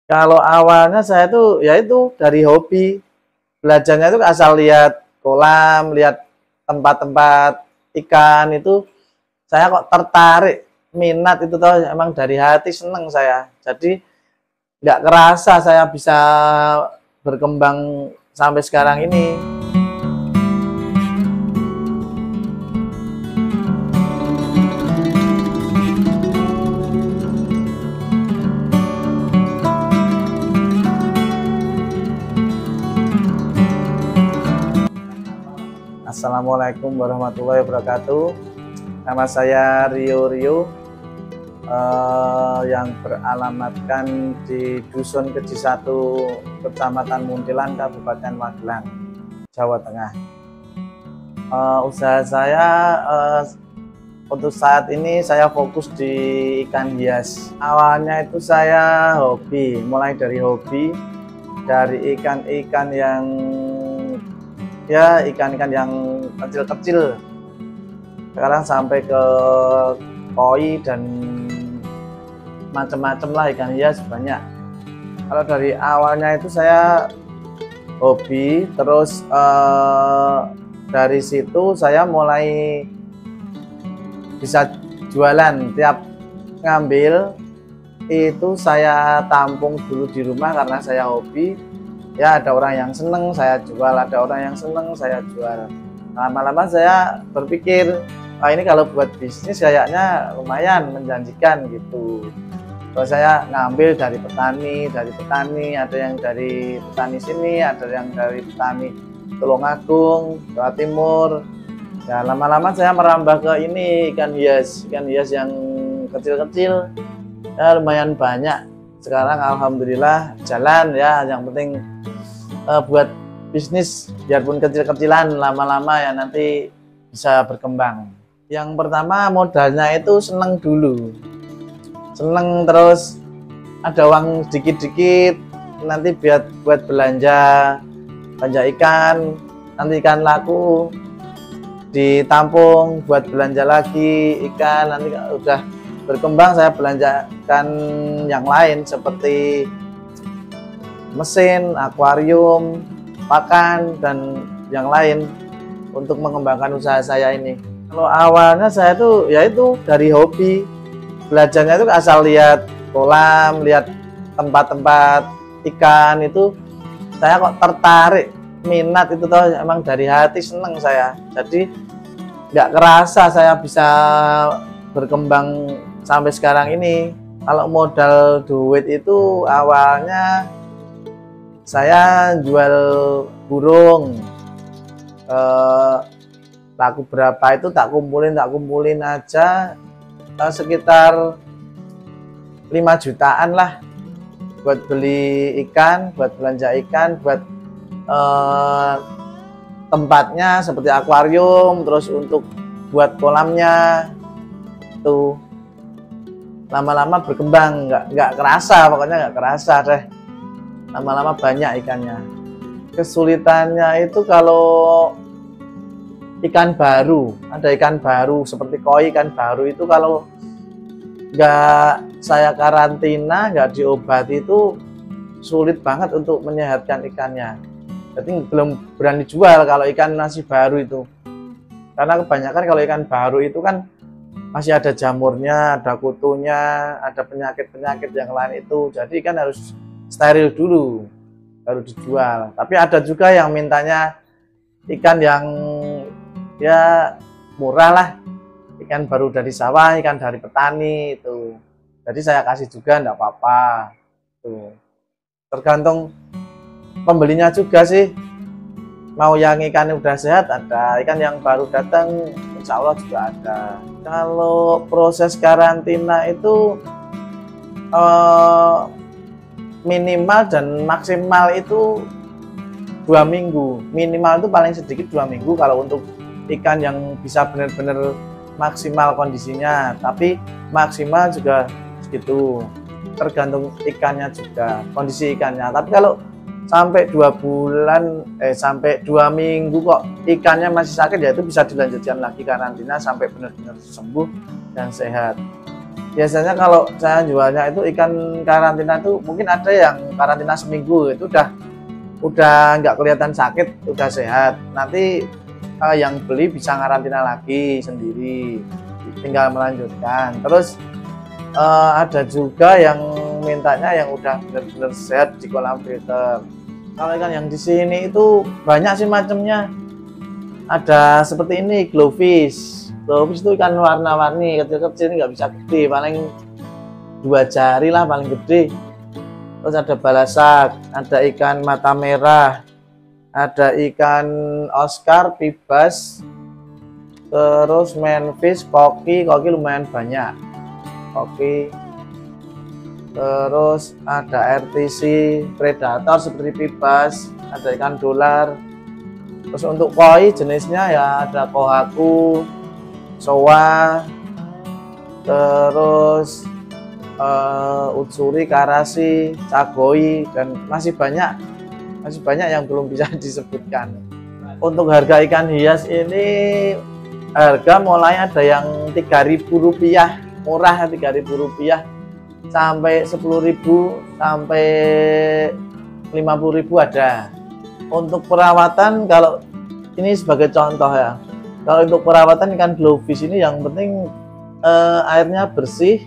Kalau awalnya saya tuh ya itu dari hobi. Belajarnya itu asal lihat kolam, lihat tempat-tempat ikan itu saya kok tertarik, minat itu tuh emang dari hati, seneng saya. Jadi nggak kerasa saya bisa berkembang sampai sekarang ini. Assalamualaikum warahmatullahi wabarakatuh. Nama saya Rio yang beralamatkan di Dusun Keji 1, Kecamatan Muntilan, Kabupaten Magelang, Jawa Tengah. Usaha saya untuk saat ini saya fokus di ikan hias. Awalnya itu saya hobi, mulai dari hobi, dari ikan-ikan yang ikan-ikan yang kecil-kecil, sekarang sampai ke koi dan macam-macam lah ikan hias banyak. Kalau dari awalnya itu saya hobi, terus dari situ saya mulai bisa jualan. Tiap ngambil itu saya tampung dulu di rumah karena saya hobi. Ya, ada orang yang seneng saya jual, ada orang yang seneng saya jual. Lama-lama saya berpikir, wah ini kalau buat bisnis kayaknya lumayan menjanjikan gitu. Terus saya ngambil dari petani, ada yang dari petani sini, ada yang dari petani Tulungagung, Jawa Timur. Ya, lama-lama saya merambah ke ini ikan hias yang kecil-kecil. Ya, lumayan banyak. Sekarang alhamdulillah jalan ya, yang penting buat bisnis biarpun kecil-kecilan, lama-lama ya nanti bisa berkembang. Yang pertama modalnya itu seneng dulu, seneng, terus ada uang dikit-dikit nanti buat belanja ikan, nanti ikan laku ditampung buat belanja lagi ikan, nanti udah berkembang saya belanjakan yang lain seperti mesin, akuarium, pakan, dan yang lain untuk mengembangkan usaha saya ini. Kalau awalnya saya tuh ya itu dari hobi, belajarnya itu asal lihat kolam, lihat tempat-tempat ikan itu saya kok tertarik, minat itu tuh emang dari hati, seneng saya. Jadi nggak kerasa saya bisa berkembang sampai sekarang ini. Kalau modal duit itu awalnya saya jual burung, laku berapa itu tak kumpulin aja sekitar 5 jutaan lah buat beli ikan, buat belanja ikan, buat tempatnya seperti akuarium, terus untuk buat kolamnya. Tuh lama-lama berkembang, nggak kerasa, pokoknya nggak kerasa deh. Lama-lama banyak ikannya. Kesulitannya itu kalau ikan baru, ada ikan baru seperti koi, ikan baru itu kalau nggak saya karantina, nggak diobati itu sulit banget untuk menyehatkan ikannya. Jadi belum berani jual kalau ikan masih baru itu, karena kebanyakan kalau ikan baru itu kan masih ada jamurnya, ada kutunya, ada penyakit-penyakit yang lain itu, jadi kan harus steril dulu baru dijual. Tapi ada juga yang mintanya ikan yang ya murah lah, ikan baru dari sawah, ikan dari petani itu. Jadi saya kasih juga, enggak apa-apa. Tuh. Tergantung pembelinya juga sih. Mau yang ikan udah sehat ada, ikan yang baru datang insya Allah juga ada. Kalau proses karantina itu minimal dan maksimal itu 2 minggu. Minimal itu paling sedikit 2 minggu kalau untuk ikan yang bisa benar-benar maksimal kondisinya, tapi maksimal juga segitu, tergantung ikannya juga, kondisi ikannya. Tapi kalau sampai 2 bulan sampai 2 minggu kok ikannya masih sakit, ya itu bisa dilanjutkan lagi karantina sampai benar-benar sembuh dan sehat. biasanya kalau saya jualnya itu ikan karantina itu mungkin ada yang karantina seminggu itu udah nggak kelihatan sakit, udah sehat. Nanti yang beli bisa karantina lagi sendiri, tinggal melanjutkan. Terus ada juga yang mintanya yang udah benar-benar sehat di kolam filter. Kalau ikan yang di sini itu banyak sih macamnya. Ada seperti ini, glowfish. Glowfish itu ikan warna-warni, kecil-kecil, nggak bisa gede, paling 2 jari lah paling gede. Terus ada balasak, ada ikan mata merah, ada ikan Oscar, pibas, terus manfish, koki lumayan banyak. Koki, terus ada RTC, predator seperti pibas, ada ikan dolar. Terus untuk koi jenisnya ya ada kohaku, soa, terus utsuri, karasi, cagoi, dan masih banyak yang belum bisa disebutkan. Untuk harga ikan hias ini harga mulai ada yang Rp3.000, murah Rp3.000 sampai Rp10.000 sampai Rp50.000 ada. Untuk perawatan, kalau ini sebagai contoh ya, kalau untuk perawatan ikan glowfish ini yang penting airnya bersih,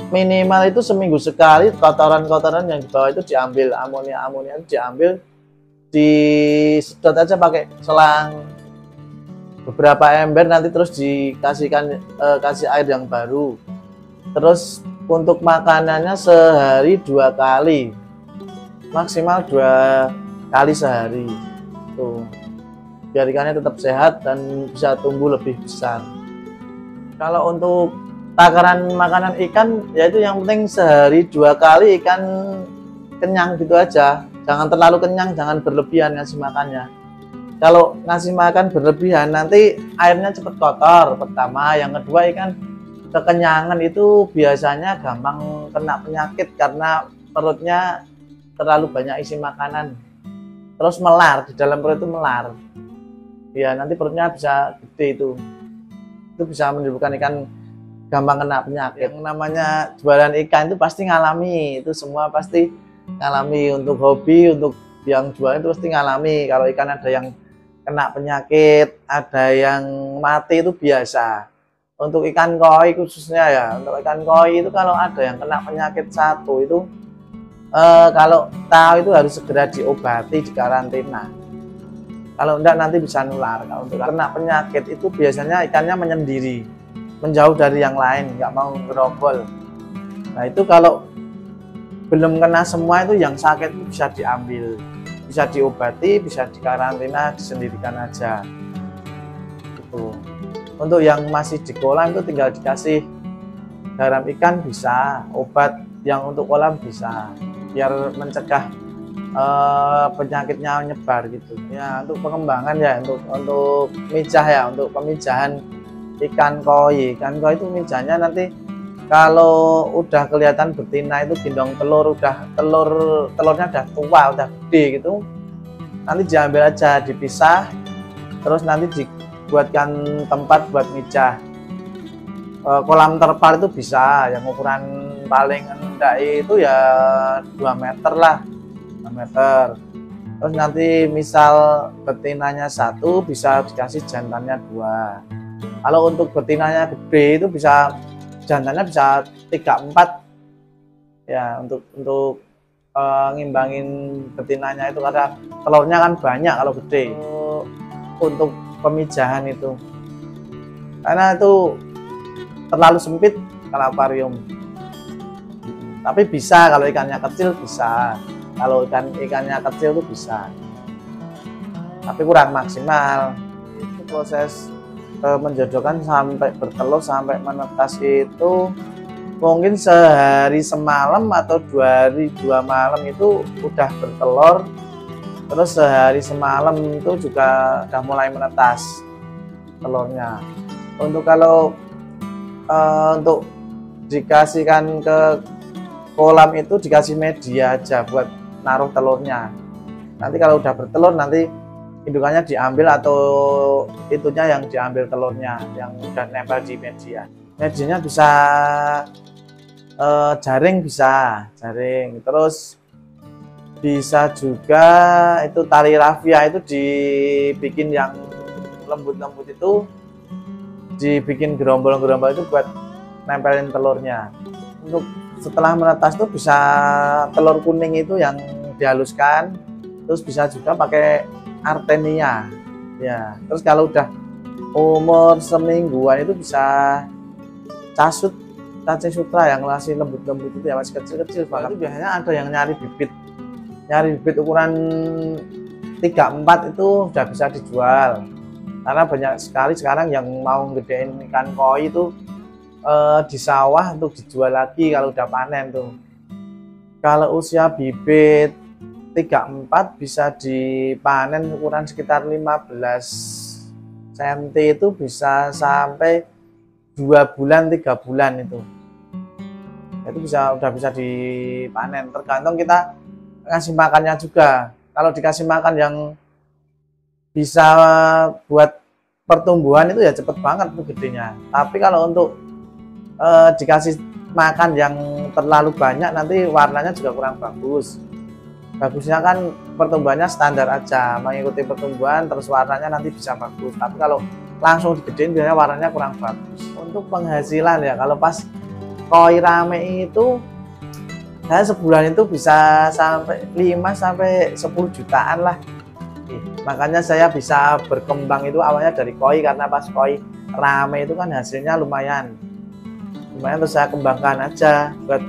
minimal itu seminggu sekali kotoran-kotoran yang di bawah itu diambil, amonia itu diambil, disedot aja pakai selang beberapa ember, nanti terus dikasihkan kasih air yang baru. Terus untuk makanannya sehari 2 kali, maksimal 2 kali sehari tuh, biar ikannya tetap sehat dan bisa tumbuh lebih besar. Kalau untuk takaran makanan ikan, yaitu yang penting sehari 2 kali ikan kenyang gitu aja, jangan terlalu kenyang, jangan berlebihan ngasih makannya. Kalau ngasih makan berlebihan nanti airnya cepat kotor pertama, yang kedua ikan kekenyangan itu biasanya gampang kena penyakit karena perutnya terlalu banyak isi makanan, terus melar, di dalam perut itu melar ya, nanti perutnya bisa gede, itu bisa menimbulkan ikan gampang kena penyakit. Yang namanya jualan ikan itu pasti ngalami, itu semua pasti ngalami. Untuk hobi, untuk yang jual itu pasti ngalami kalau ikan ada yang kena penyakit, ada yang mati, itu biasa. Untuk ikan koi khususnya ya, untuk ikan koi itu kalau ada yang kena penyakit satu itu kalau tahu itu harus segera diobati, dikarantina. Kalau enggak nanti bisa nular. Kalau untuk kena penyakit itu biasanya ikannya menyendiri, menjauh dari yang lain, nggak mau ngerombol. Nah itu kalau belum kena semua itu yang sakit itu bisa diambil, bisa diobati, bisa dikarantina, disendirikan aja. Gitu. Untuk yang masih di kolam itu tinggal dikasih garam ikan bisa, obat yang untuk kolam bisa, biar mencegah penyakitnya nyebar gitu ya. Untuk pengembangan ya, untuk mijah ya, untuk pemijahan ikan koi itu mijahnya nanti kalau udah kelihatan betina itu gendong telur, udah telurnya udah tua, udah gede gitu, nanti diambil aja, dipisah, terus nanti dibuatkan tempat buat mijah. Kolam terpal itu bisa yang ukuran paling rendah itu ya 2 meter lah, 2 meter. Terus nanti misal betinanya 1 bisa dikasih jantannya 2. Kalau untuk betinanya gede itu bisa jantannya bisa 3-4 ya, untuk ngimbangin betinanya itu, karena telurnya kan banyak kalau gede. Untuk pemijahan itu karena itu terlalu sempit kalau akuarium, tapi bisa kalau ikannya kecil bisa, kalau ikannya kecil itu bisa, tapi kurang maksimal. Itu proses menjodohkan sampai bertelur sampai menetas itu mungkin sehari semalam atau 2 hari 2 malam itu udah bertelur, terus sehari semalam itu juga udah mulai menetas telurnya. Untuk kalau untuk dikasihkan ke kolam itu dikasih media aja buat naruh telurnya. Nanti kalau udah bertelur nanti indukannya diambil atau itunya yang diambil telurnya yang udah nempel di media. Medianya bisa jaring, bisa jaring, terus bisa juga itu tali rafia itu dibikin yang lembut-lembut, itu dibikin gerombol-gerombol itu buat nempelin telurnya. Untuk setelah menetas itu bisa telur kuning itu yang dihaluskan, terus bisa juga pakai artemia ya. Terus kalau udah umur semingguan itu bisa casut, cacing sutra yang masih lembut-lembut itu ya, masih kecil-kecil banget. Itu biasanya ada yang nyari bibit ukuran 3-4 itu udah bisa dijual, karena banyak sekali sekarang yang mau gedein ikan koi itu di sawah untuk dijual lagi kalau udah panen tuh. Kalau usia bibit 3-4 bisa dipanen ukuran sekitar 15 cm, itu bisa sampai 2 bulan 3 bulan itu udah bisa dipanen, tergantung kita ngasih makannya juga. Kalau dikasih makan yang bisa buat pertumbuhan itu ya cepet banget tuh gedenya. Tapi kalau untuk dikasih makan yang terlalu banyak nanti warnanya juga kurang bagus. Bagusnya kan pertumbuhannya standar aja, mengikuti pertumbuhan terus warnanya nanti bisa bagus. Tapi kalau langsung digedein biasanya warnanya kurang bagus. Untuk penghasilan ya, kalau pas koi rame itu saya sebulan itu bisa sampai 5-10 jutaan lah. Makanya saya bisa berkembang itu awalnya dari koi, karena pas koi rame itu kan hasilnya lumayan, terus saya kembangkan aja buat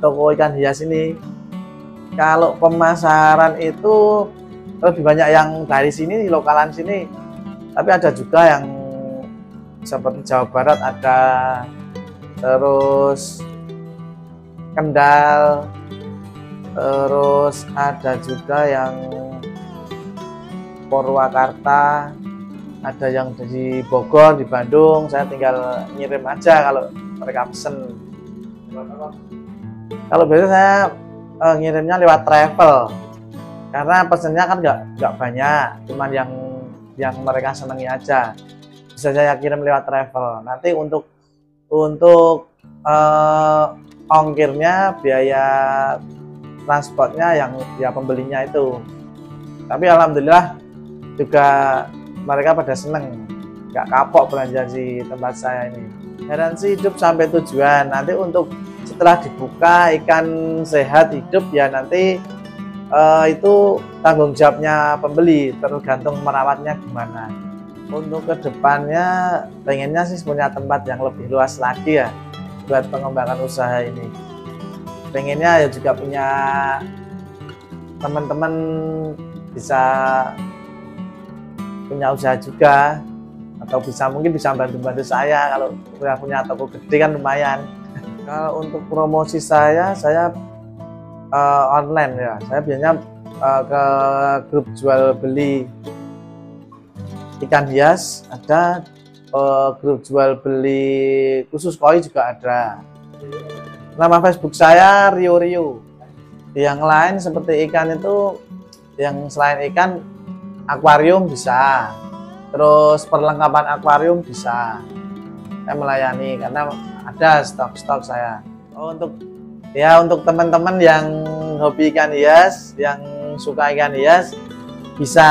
toko ikan hias ini. Kalau pemasaran itu lebih banyak yang dari sini, lokalan sini, tapi ada juga yang seperti Jawa Barat ada, terus Kendal, terus ada juga yang Purwakarta, ada yang dari Bogor, di Bandung. Saya tinggal ngirim aja kalau mereka pesen. Kalau biasa saya ngirimnya lewat travel, karena pesennya kan nggak banyak, cuman yang mereka senangi aja. Bisa saya kirim lewat travel. Nanti untuk ongkirnya, biaya transportnya yang ya pembelinya itu. Tapi alhamdulillah juga mereka pada seneng, nggak kapok belanja di tempat saya ini. Garansi hidup sampai tujuan. Nanti untuk setelah dibuka ikan sehat hidup ya nanti itu tanggung jawabnya pembeli, tergantung merawatnya gimana. Untuk kedepannya pengennya sih punya tempat yang lebih luas lagi ya buat pengembangan usaha ini. Pengennya ya juga punya teman-teman bisa punya usaha juga, atau mungkin bisa bantu-bantu saya kalau udah punya toko gede kan lumayan. Kalau untuk promosi saya online ya. Saya biasanya ke grup jual beli ikan hias ada, grup jual beli khusus koi juga ada. Nama Facebook saya Rio Rio. Yang lain seperti ikan itu, yang selain ikan, akuarium bisa, terus perlengkapan akuarium bisa. Saya melayani karena ada stok saya. Untuk teman-teman yang hobi ikan hias, yang suka ikan hias, bisa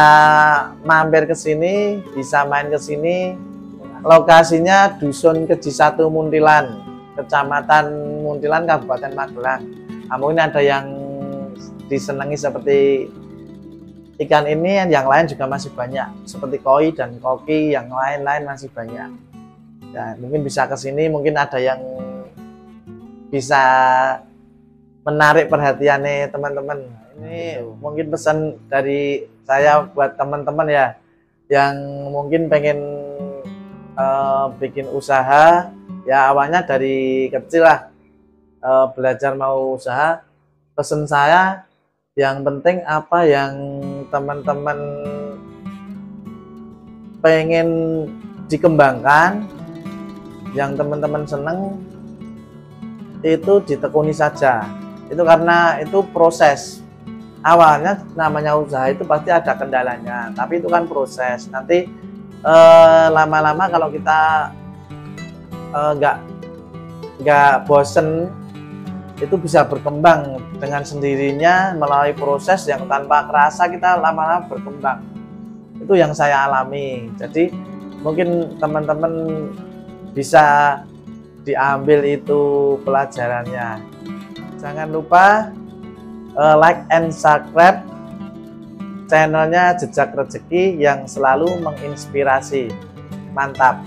mampir ke sini, bisa main ke sini. Lokasinya Dusun Keji 1 Muntilan, Kecamatan Muntilan, Kabupaten Magelang. Mungkin ada yang disenangi seperti ikan ini, yang lain juga masih banyak, seperti koi dan koki, yang lain-lain masih banyak. Ya, mungkin bisa ke sini, mungkin ada yang bisa menarik perhatiannya teman-teman. Ini mungkin pesan dari saya buat teman-teman ya, yang mungkin pengen bikin usaha, ya awalnya dari kecil lah, belajar mau usaha. Pesan saya, yang penting apa yang teman-teman pengen dikembangkan, yang teman-teman seneng, itu ditekuni saja. Itu karena itu proses awalnya namanya usaha itu pasti ada kendalanya, tapi itu kan proses. Nanti lama-lama kalau kita nggak bosen, itu bisa berkembang dengan sendirinya melalui proses yang tanpa kerasa kita lama-lama berkembang. Itu yang saya alami. Jadi mungkin teman-teman bisa diambil itu pelajarannya. Jangan lupa like and subscribe channelnya Jejak Rezeki yang selalu menginspirasi. Mantap.